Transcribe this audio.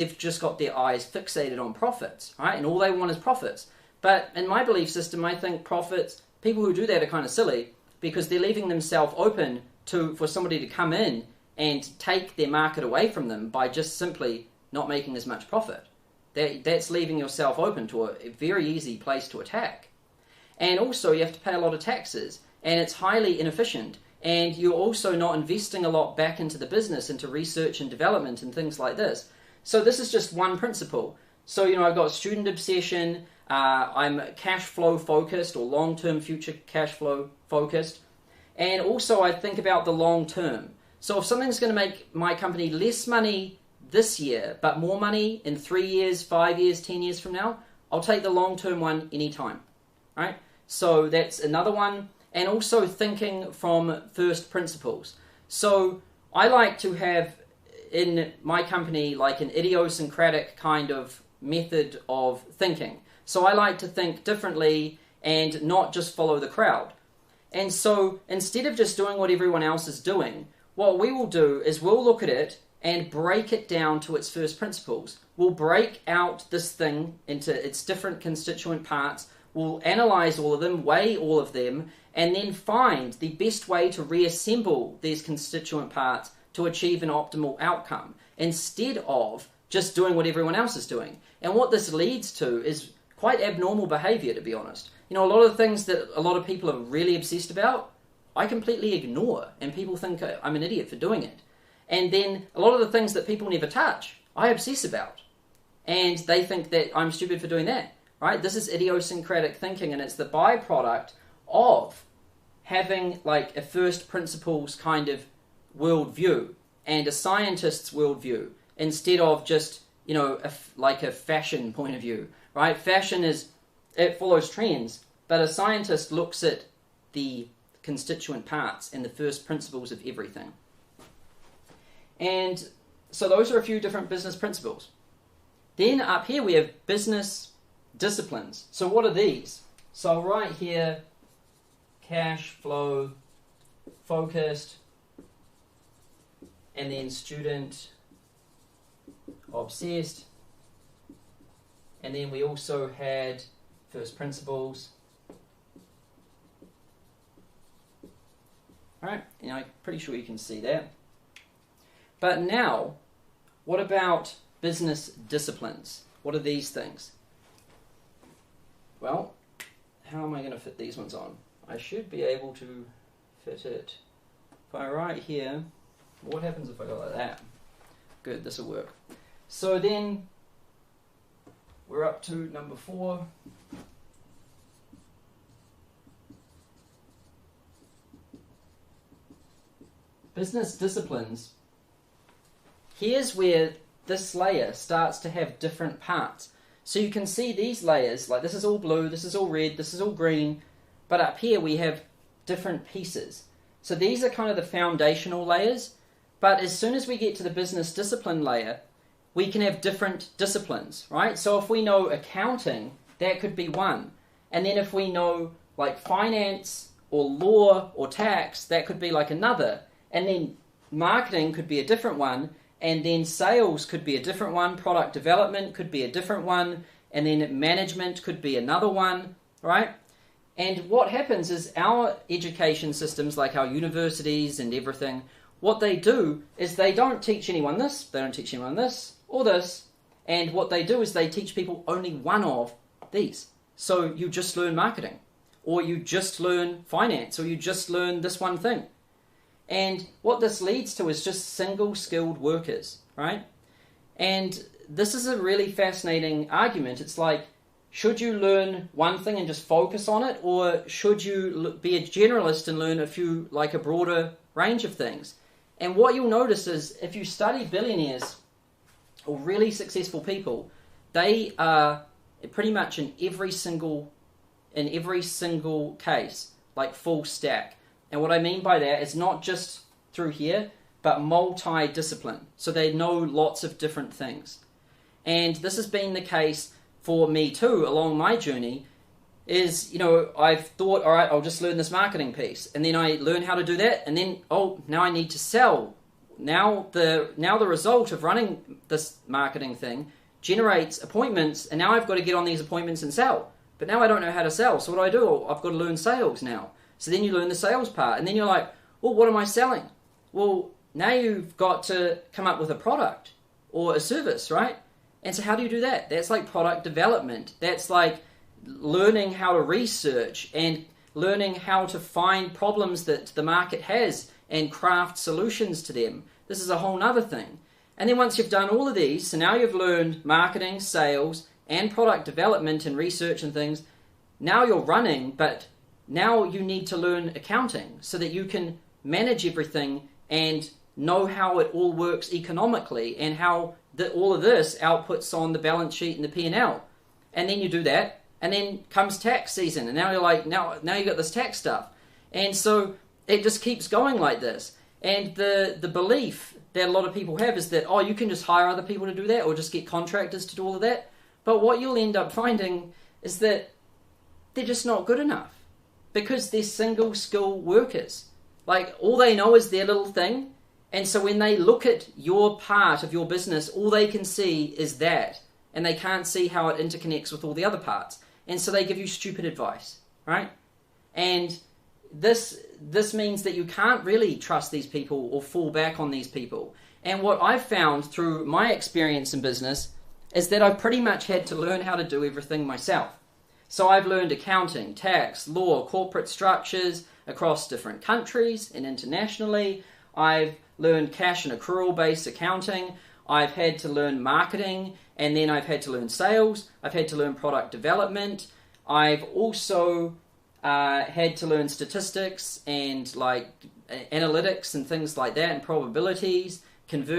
they've just got their eyes fixated on profits, right? And all they want is profits. But in my belief system, I think profits, people who do that are kind of silly because they're leaving themselves open for somebody to come in and take their market away from them by just simply not making as much profit. That's leaving yourself open to a very easy place to attack. And also you have to pay a lot of taxes, and it's highly inefficient, and you're also not investing a lot back into the business, into research and development and things like this. So this is just one principle. So, I've got student obsession, I'm cash flow focused or long-term future cash flow focused, and also I think about the long term. So if something's going to make my company less money this year, but more money in 3 years, 5 years, 10 years from now, I'll take the long-term one anytime, right? So that's another one. And also thinking from first principles. So I like to have in my company like an idiosyncratic kind of method of thinking. So I like to think differently and not just follow the crowd. And so instead of just doing what everyone else is doing, what we will do is we'll look at it and break it down to its first principles. We'll break out this thing into its different constituent parts. We'll analyze all of them, weigh all of them, and then find the best way to reassemble these constituent parts to achieve an optimal outcome, instead of just doing what everyone else is doing. And what this leads to is quite abnormal behavior, to be honest. A lot of the things that a lot of people are really obsessed about, I completely ignore, and people think I'm an idiot for doing it. And then a lot of the things that people never touch, I obsess about. And they think that I'm stupid for doing that, right? This is idiosyncratic thinking, and it's the byproduct of having like a first principles kind of worldview and a scientist's worldview instead of just, like a fashion point of view, right? Fashion it follows trends, but a scientist looks at the constituent parts and the first principles of everything. And so those are a few different business principles. Then up here we have business disciplines. So what are these? So I'll write here cash flow focused, and then student obsessed, and then we also had first principles. Alright, I'm pretty sure you can see that. But now, what about business disciplines? What are these things? Well, how am I going to fit these ones on? I should be able to fit it. If I write here, what happens if I go like that? Good, this will work. So then, we're up to number 4. Business disciplines. Here's where this layer starts to have different parts. So you can see these layers, like this is all blue, this is all red, this is all green, but up here we have different pieces. So these are kind of the foundational layers, but as soon as we get to the business discipline layer, we can have different disciplines, right? So if we know accounting, that could be one. And then if we know like finance or law or tax, that could be like another. And then marketing could be a different one. And then sales could be a different one, product development could be a different one, and then management could be another one, right? And what happens is our education systems, like our universities and everything, what they do is they don't teach anyone this, they don't teach anyone this, or this, and what they do is they teach people only one of these. So you just learn marketing, or you just learn finance, or you just learn this one thing. And what this leads to is just single-skilled workers, right? And this is a really fascinating argument. It's like, should you learn one thing and just focus on it, or should you be a generalist and learn a broader range of things? And what you'll notice is if you study billionaires or really successful people, they are pretty much in every single case, like full stack. And what I mean by that is not just through here, but multi-discipline. So they know lots of different things. And this has been the case for me too along my journey is, I've thought, all right, I'll just learn this marketing piece. And then I learn how to do that. And then, now I need to sell now the result of running this marketing thing generates appointments, and now I've got to get on these appointments and sell. But now I don't know how to sell, so what do? I've got to learn sales now. So then you learn the sales part, and then you're like, well, what am I selling? Well, now you've got to come up with a product or a service, right? And so how do you do that? That's like product development. That's like learning how to research and learning how to find problems that the market has and craft solutions to them. This is a whole nother thing. And then once you've done all of these, so now you've learned marketing, sales, and product development and research and things, now you're running, but now you need to learn accounting so that you can manage everything and know how it all works economically and how all of this outputs on the balance sheet and the P&L. And then you do that, and then comes tax season, and now you're like, now you got this tax stuff. And so it just keeps going like this. And the belief that a lot of people have is that, oh, you can just hire other people to do that or just get contractors to do all of that. But what you'll end up finding is that they're just not good enough because they're single skill workers. Like, all they know is their little thing. And so when they look at your part of your business, all they can see is that. And they can't see how it interconnects with all the other parts. And so they give you stupid advice, right? And this means that you can't really trust these people or fall back on these people. And what I've found through my experience in business is that I've pretty much had to learn how to do everything myself. So I've learned accounting, tax, law, corporate structures across different countries and internationally. I've learned cash and accrual-based accounting. I've had to learn marketing, and then I've had to learn sales. I've had to learn product development. I've also had to learn statistics and like analytics and things like that, and probabilities, conversion